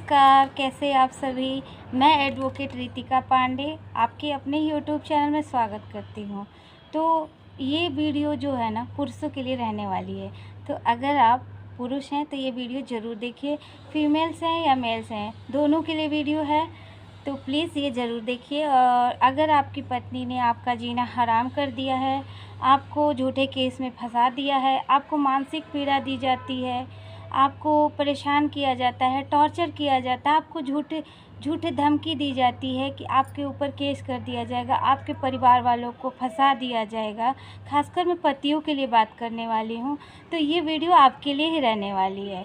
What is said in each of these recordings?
नमस्कार, कैसे आप सभी। मैं एडवोकेट रितिका पांडे आपके अपने यूट्यूब चैनल में स्वागत करती हूँ। तो ये वीडियो जो है ना पुरुषों के लिए रहने वाली है। तो अगर आप पुरुष हैं तो ये वीडियो ज़रूर देखिए। फीमेल्स हैं या मेल्स हैं, दोनों के लिए वीडियो है, तो प्लीज़ ये ज़रूर देखिए। और अगर आपकी पत्नी ने आपका जीना हराम कर दिया है, आपको झूठे केस में फंसा दिया है, आपको मानसिक पीड़ा दी जाती है, आपको परेशान किया जाता है, टॉर्चर किया जाता है, आपको झूठे धमकी दी जाती है कि आपके ऊपर केस कर दिया जाएगा, आपके परिवार वालों को फंसा दिया जाएगा। खासकर मैं पतियों के लिए बात करने वाली हूँ, तो ये वीडियो आपके लिए ही रहने वाली है।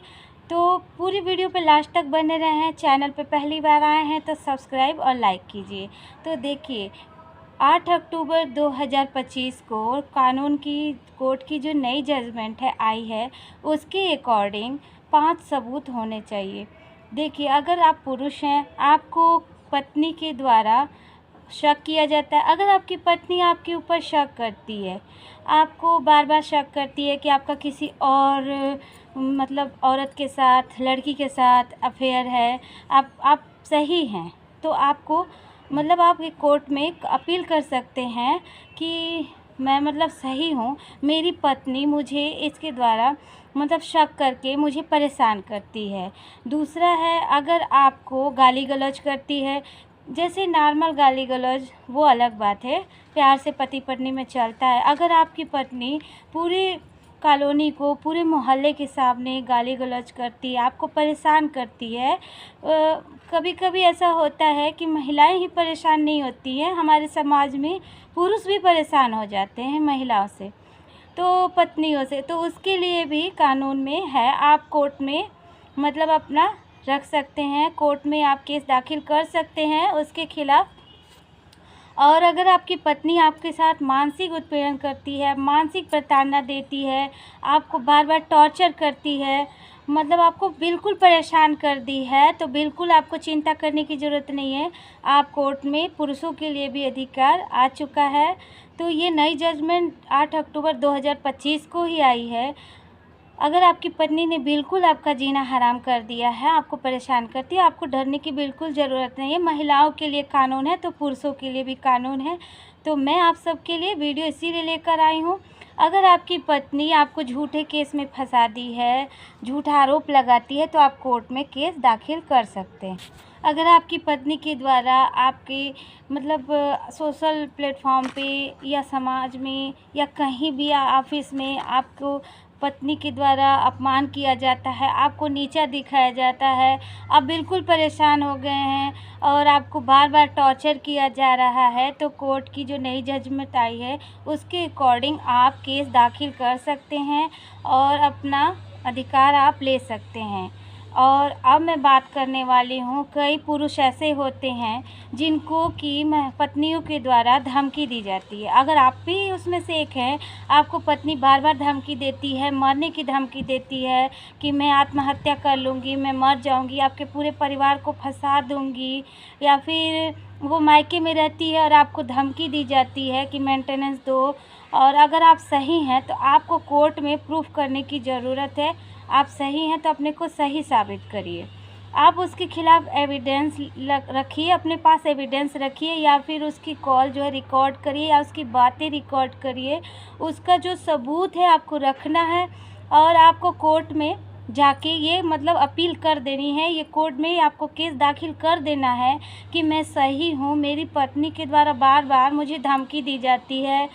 तो पूरी वीडियो पे लास्ट तक बने रहें। चैनल पे पहली बार आए हैं तो सब्सक्राइब और लाइक कीजिए। तो देखिए, 8 अक्टूबर 2025 को कानून की कोर्ट की जो नई जजमेंट है आई है, उसके अकॉर्डिंग 5 सबूत होने चाहिए। देखिए, अगर आप पुरुष हैं, आपको पत्नी के द्वारा शक किया जाता है, अगर आपकी पत्नी आपके ऊपर शक करती है, आपको बार बार शक करती है कि आपका किसी और मतलब औरत के साथ, लड़की के साथ अफेयर है, आप सही हैं, तो आपको मतलब आप एक कोर्ट में एक अपील कर सकते हैं कि मैं मतलब सही हूँ, मेरी पत्नी मुझे इसके द्वारा मतलब शक करके मुझे परेशान करती है। दूसरा है, अगर आपको गाली गलौज करती है, जैसे नॉर्मल गाली गलौज वो अलग बात है, प्यार से पति पत्नी में चलता है। अगर आपकी पत्नी पूरे कॉलोनी को, पूरे मोहल्ले के सामने गाली गलौज करती है, आपको परेशान करती है, कभी कभी ऐसा होता है कि महिलाएं ही परेशान नहीं होती हैं, हमारे समाज में पुरुष भी परेशान हो जाते हैं महिलाओं से, तो पत्नियों से। तो उसके लिए भी कानून में है, आप कोर्ट में मतलब अपना रख सकते हैं, कोर्ट में आप केस दाखिल कर सकते हैं उसके खिलाफ़। और अगर आपकी पत्नी आपके साथ मानसिक उत्पीड़न करती है, मानसिक प्रताड़ना देती है, आपको बार बार टॉर्चर करती है, मतलब आपको बिल्कुल परेशान कर दी है, तो बिल्कुल आपको चिंता करने की ज़रूरत नहीं है। आप कोर्ट में पुरुषों के लिए भी अधिकार आ चुका है। तो ये नई जजमेंट 8 अक्टूबर 2025 को ही आई है। अगर आपकी पत्नी ने बिल्कुल आपका जीना हराम कर दिया है, आपको परेशान करती है, आपको डरने की बिल्कुल ज़रूरत नहीं है। महिलाओं के लिए कानून है तो पुरुषों के लिए भी कानून है। तो मैं आप सबके लिए वीडियो इसीलिए लेकर आई हूँ। अगर आपकी पत्नी आपको झूठे केस में फंसा दी है, झूठा आरोप लगाती है, तो आप कोर्ट में केस दाखिल कर सकते हैं। अगर आपकी पत्नी के द्वारा आपके मतलब सोशल प्लेटफॉर्म पे या समाज में या कहीं भी ऑफिस में आपको पत्नी के द्वारा अपमान किया जाता है, आपको नीचा दिखाया जाता है, आप बिल्कुल परेशान हो गए हैं और आपको बार बार टॉर्चर किया जा रहा है, तो कोर्ट की जो नई जजमेंट आई है उसके अकॉर्डिंग आप केस दाखिल कर सकते हैं और अपना अधिकार आप ले सकते हैं। और अब मैं बात करने वाली हूँ, कई पुरुष ऐसे होते हैं जिनको कि पत्नियों के द्वारा धमकी दी जाती है। अगर आप भी उसमें से एक हैं, आपको पत्नी बार बार धमकी देती है, मरने की धमकी देती है कि मैं आत्महत्या कर लूँगी, मैं मर जाऊँगी, आपके पूरे परिवार को फंसा दूँगी, या फिर वो मायके में रहती है और आपको धमकी दी जाती है कि मेंटेनेंस दो, और अगर आप सही हैं तो आपको कोर्ट में प्रूफ करने की ज़रूरत है। आप सही हैं तो अपने को सही साबित करिए। आप उसके खिलाफ़ एविडेंस रखिए, अपने पास एविडेंस रखिए, या फिर उसकी कॉल जो है रिकॉर्ड करिए या उसकी बातें रिकॉर्ड करिए। उसका जो सबूत है आपको रखना है और आपको कोर्ट में जाके ये मतलब अपील कर देनी है, ये कोर्ट में आपको केस दाखिल कर देना है कि मैं सही हूँ, मेरी पत्नी के द्वारा बार बार मुझे धमकी दी जाती है,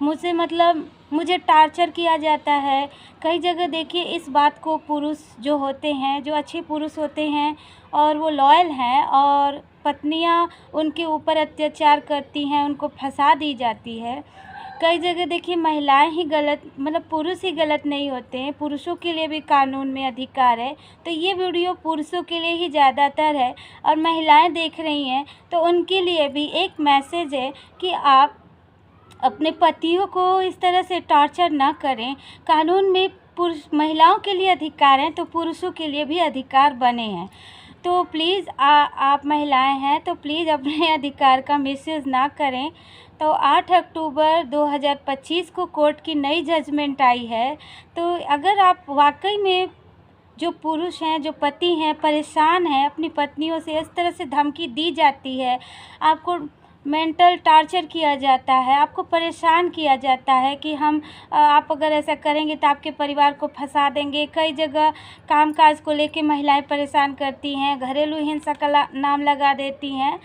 मुझे मतलब मुझे टार्चर किया जाता है। कई जगह देखिए इस बात को पुरुष जो होते हैं, जो अच्छे पुरुष होते हैं और वो लॉयल हैं, और पत्नियां उनके ऊपर अत्याचार करती हैं, उनको फंसा दी जाती है। कई जगह देखिए महिलाएं ही गलत, मतलब पुरुष ही गलत नहीं होते हैं, पुरुषों के लिए भी कानून में अधिकार है। तो ये वीडियो पुरुषों के लिए ही ज़्यादातर है, और महिलाएं देख रही हैं तो उनके लिए भी एक मैसेज है कि आप अपने पतियों को इस तरह से टॉर्चर ना करें। कानून में पुरुष महिलाओं के लिए अधिकार हैं तो पुरुषों के लिए भी अधिकार बने हैं। तो प्लीज़ आप महिलाएं हैं तो प्लीज़ अपने अधिकार का मिसयूज़ ना करें। तो 8 अक्टूबर 2025 को कोर्ट की नई जजमेंट आई है, तो अगर आप वाकई में जो पुरुष हैं, जो पति हैं, परेशान हैं, अपनी पत्नियों से इस तरह से धमकी दी जाती है, आपको मेंटल टार्चर किया जाता है, आपको परेशान किया जाता है कि आप अगर ऐसा करेंगे तो आपके परिवार को फंसा देंगे। कई जगह कामकाज को लेके महिलाएं परेशान करती हैं, घरेलू हिंसा का नाम लगा देती हैं।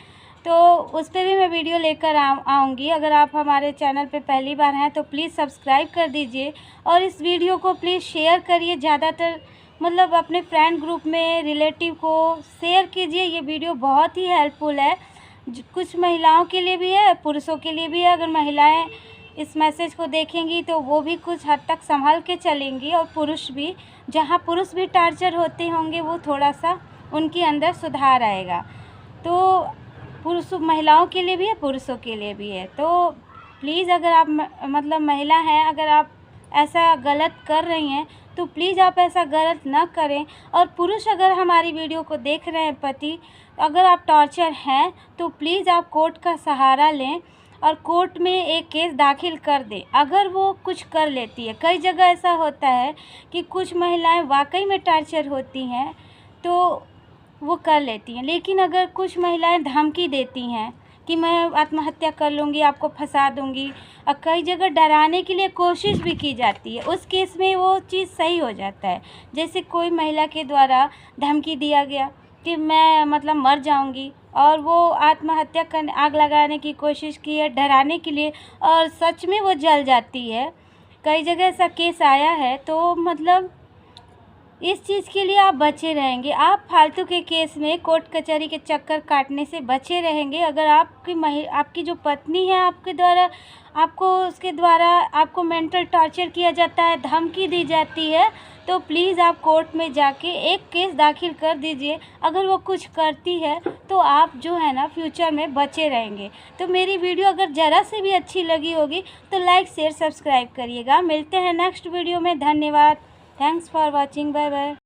तो उस पर भी मैं वीडियो लेकर आऊँगी। अगर आप हमारे चैनल पे पहली बार हैं तो प्लीज़ सब्सक्राइब कर दीजिए और इस वीडियो को प्लीज़ शेयर करिए, ज़्यादातर मतलब अपने फ्रेंड ग्रुप में, रिलेटिव को शेयर कीजिए। ये वीडियो बहुत ही हेल्पफुल है, कुछ महिलाओं के लिए भी है, पुरुषों के लिए भी है। अगर महिलाएं इस मैसेज को देखेंगी तो वो भी कुछ हद तक संभल के चलेंगी, और पुरुष भी, जहां पुरुष भी टार्चर होते होंगे वो थोड़ा सा उनके अंदर सुधार आएगा। तो महिलाओं के लिए भी है, पुरुषों के लिए भी है। तो प्लीज़ अगर आप मतलब महिला हैं, अगर आप ऐसा गलत कर रही हैं तो प्लीज़ आप ऐसा गलत ना करें। और पुरुष अगर हमारी वीडियो को देख रहे हैं, पति, अगर आप टॉर्चर हैं तो प्लीज़ आप कोर्ट का सहारा लें और कोर्ट में एक केस दाखिल कर दें। अगर वो कुछ कर लेती है, कई जगह ऐसा होता है कि कुछ महिलाएं वाकई में टार्चर होती हैं तो वो कर लेती हैं, लेकिन अगर कुछ महिलाएं धमकी देती हैं कि मैं आत्महत्या कर लूँगी, आपको फंसा दूँगी, और कई जगह डराने के लिए कोशिश भी की जाती है, उस केस में वो चीज़ सही हो जाता है। जैसे कोई महिला के द्वारा धमकी दिया गया कि मैं मतलब मर जाऊँगी, और वो आत्महत्या करने, आग लगाने की कोशिश की है डराने के लिए, और सच में वो जल जाती है। कई जगह ऐसा केस आया है। तो मतलब इस चीज़ के लिए आप बचे रहेंगे, आप फालतू के केस में कोर्ट कचहरी के चक्कर काटने से बचे रहेंगे। अगर आपकी जो पत्नी है, उसके द्वारा आपको मेंटल टॉर्चर किया जाता है, धमकी दी जाती है, तो प्लीज़ आप कोर्ट में जाके एक केस दाखिल कर दीजिए। अगर वो कुछ करती है तो आप जो है ना फ्यूचर में बचे रहेंगे। तो मेरी वीडियो अगर ज़रा से भी अच्छी लगी होगी तो लाइक, शेयर, सब्सक्राइब करिएगा। मिलते हैं नेक्स्ट वीडियो में। धन्यवाद। Thanks for watching. Bye bye.